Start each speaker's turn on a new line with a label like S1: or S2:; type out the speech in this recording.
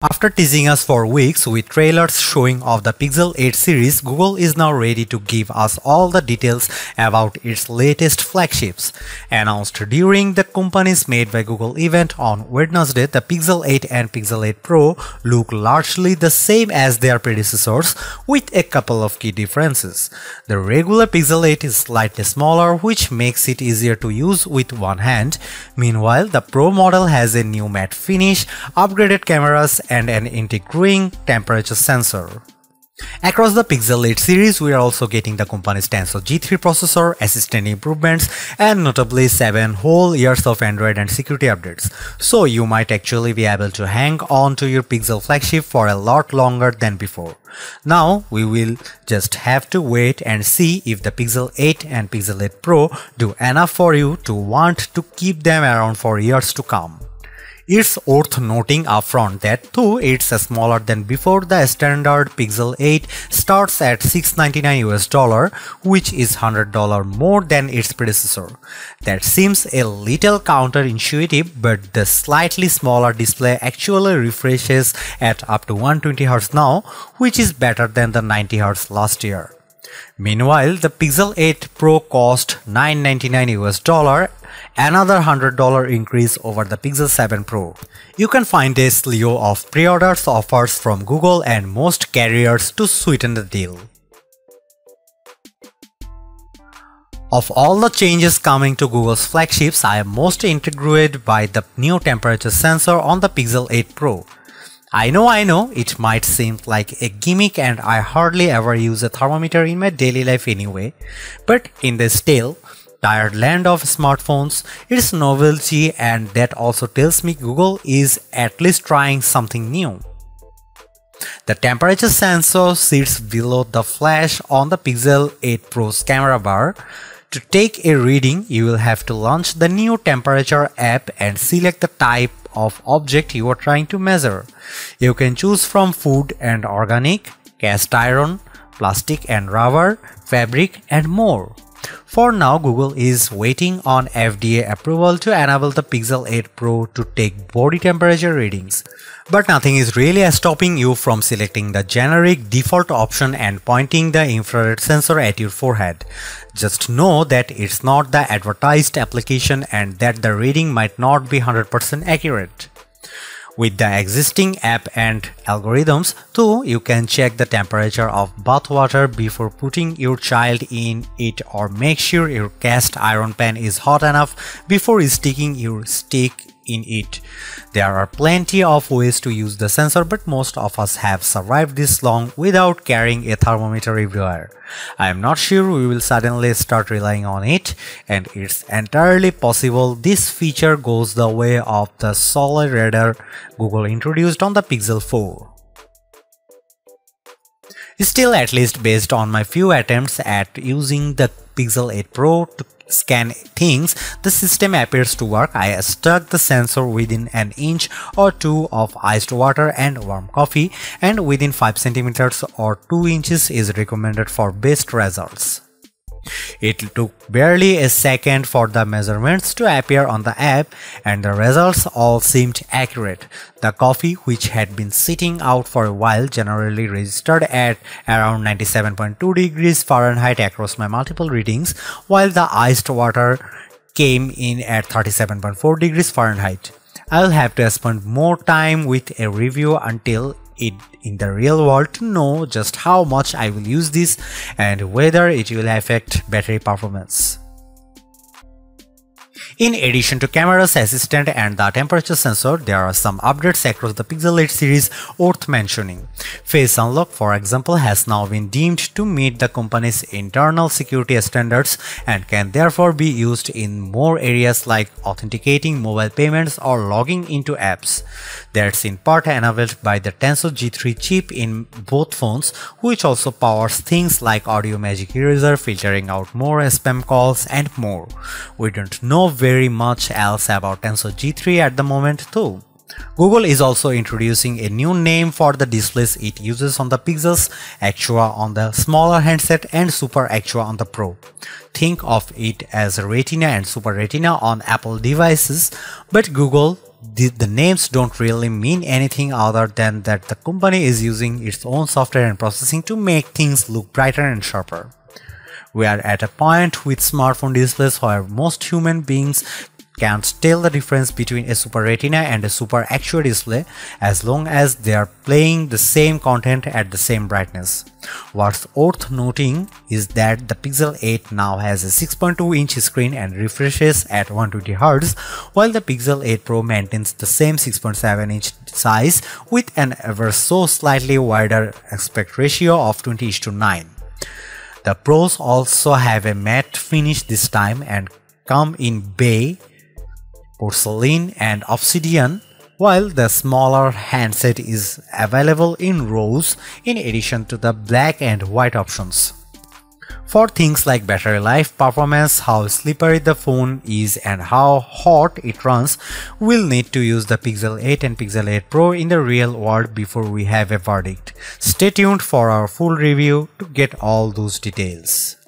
S1: After teasing us for weeks with trailers showing off the Pixel 8 series, Google is now ready to give us all the details about its latest flagships. Announced during the company's Made by Google event on Wednesday, the Pixel 8 and Pixel 8 Pro look largely the same as their predecessors, with a couple of key differences. The regular Pixel 8 is slightly smaller, which makes it easier to use with one hand. Meanwhile, the Pro model has a new matte finish, upgraded cameras, and an integrating temperature sensor. Across the Pixel 8 series, we are also getting the company's Tensor G3 processor, assistant improvements, and notably 7 whole years of Android and security updates. So you might actually be able to hang on to your Pixel flagship for a lot longer than before. Now we will just have to wait and see if the Pixel 8 and Pixel 8 Pro do enough for you to want to keep them around for years to come. It's worth noting upfront that though it's smaller than before, the standard Pixel 8 starts at $699, which is $100 more than its predecessor. That seems a little counterintuitive, but the slightly smaller display actually refreshes at up to 120Hz now, which is better than the 90Hz last year. Meanwhile, the Pixel 8 Pro cost $999, another $100 increase over the Pixel 7 Pro. You can find a slew of pre-orders offers from Google and most carriers to sweeten the deal. Of all the changes coming to Google's flagships, I am most intrigued by the new temperature sensor on the Pixel 8 Pro. I know, it might seem like a gimmick and I hardly ever use a thermometer in my daily life anyway, but in this stale, tired land of smartphones, it's novelty, and that also tells me Google is at least trying something new. The temperature sensor sits below the flash on the Pixel 8 Pro's camera bar. To take a reading, you will have to launch the new temperature app and select the type of object you are trying to measure. You can choose from food and organic, cast iron, plastic and rubber, fabric, and more. For now, Google is waiting on FDA approval to enable the Pixel 8 Pro to take body temperature readings. But nothing is really stopping you from selecting the generic default option and pointing the infrared sensor at your forehead. Just know that it's not the advertised application and that the reading might not be 100% accurate. With the existing app and algorithms, too, you can check the temperature of bath water before putting your child in it, or make sure your cast iron pan is hot enough before sticking your stick in it. There are plenty of ways to use the sensor, but most of us have survived this long without carrying a thermometer everywhere. I am not sure we will suddenly start relying on it, and it's entirely possible this feature goes the way of the solid radar Google introduced on the Pixel 4. Still, at least based on my few attempts at using the Pixel 8 Pro to scan things, the system appears to work. I stuck the sensor within an inch or two of iced water and warm coffee, and within 5 cm or 2 inches is recommended for best results. It took barely a second for the measurements to appear on the app, and the results all seemed accurate. The coffee, which had been sitting out for a while, generally registered at around 97.2 degrees Fahrenheit across my multiple readings, while the iced water came in at 37.4 degrees Fahrenheit. I'll have to spend more time with a review until in the real world to know just how much I will use this and whether it will affect battery performance. In addition to cameras, assistant, and the temperature sensor, there are some updates across the Pixel 8 series worth mentioning. Face Unlock, for example, has now been deemed to meet the company's internal security standards and can therefore be used in more areas like authenticating mobile payments or logging into apps. That's in part enabled by the Tensor G3 chip in both phones, which also powers things like Audio Magic Eraser, filtering out more spam calls, and more. We don't know very much else about Tensor G3 at the moment though. Google is also introducing a new name for the displays it uses on the Pixels: Actua on the smaller handset and Super Actua on the Pro. Think of it as Retina and Super Retina on Apple devices, but Google the names don't really mean anything other than that the company is using its own software and processing to make things look brighter and sharper. We are at a point with smartphone displays where most human beings can't tell the difference between a Super Retina and a Super Actual display as long as they are playing the same content at the same brightness. What's worth noting is that the Pixel 8 now has a 6.2-inch screen and refreshes at 120Hz, while the Pixel 8 Pro maintains the same 6.7-inch size with an ever so slightly wider aspect ratio of 20:9. The Pros also have a matte finish this time and come in beige, porcelain and obsidian, while the smaller handset is available in rose in addition to the black and white options. For things like battery life, performance, how slippery the phone is and how hot it runs, we'll need to use the Pixel 8 and Pixel 8 Pro in the real world before we have a verdict. Stay tuned for our full review to get all those details.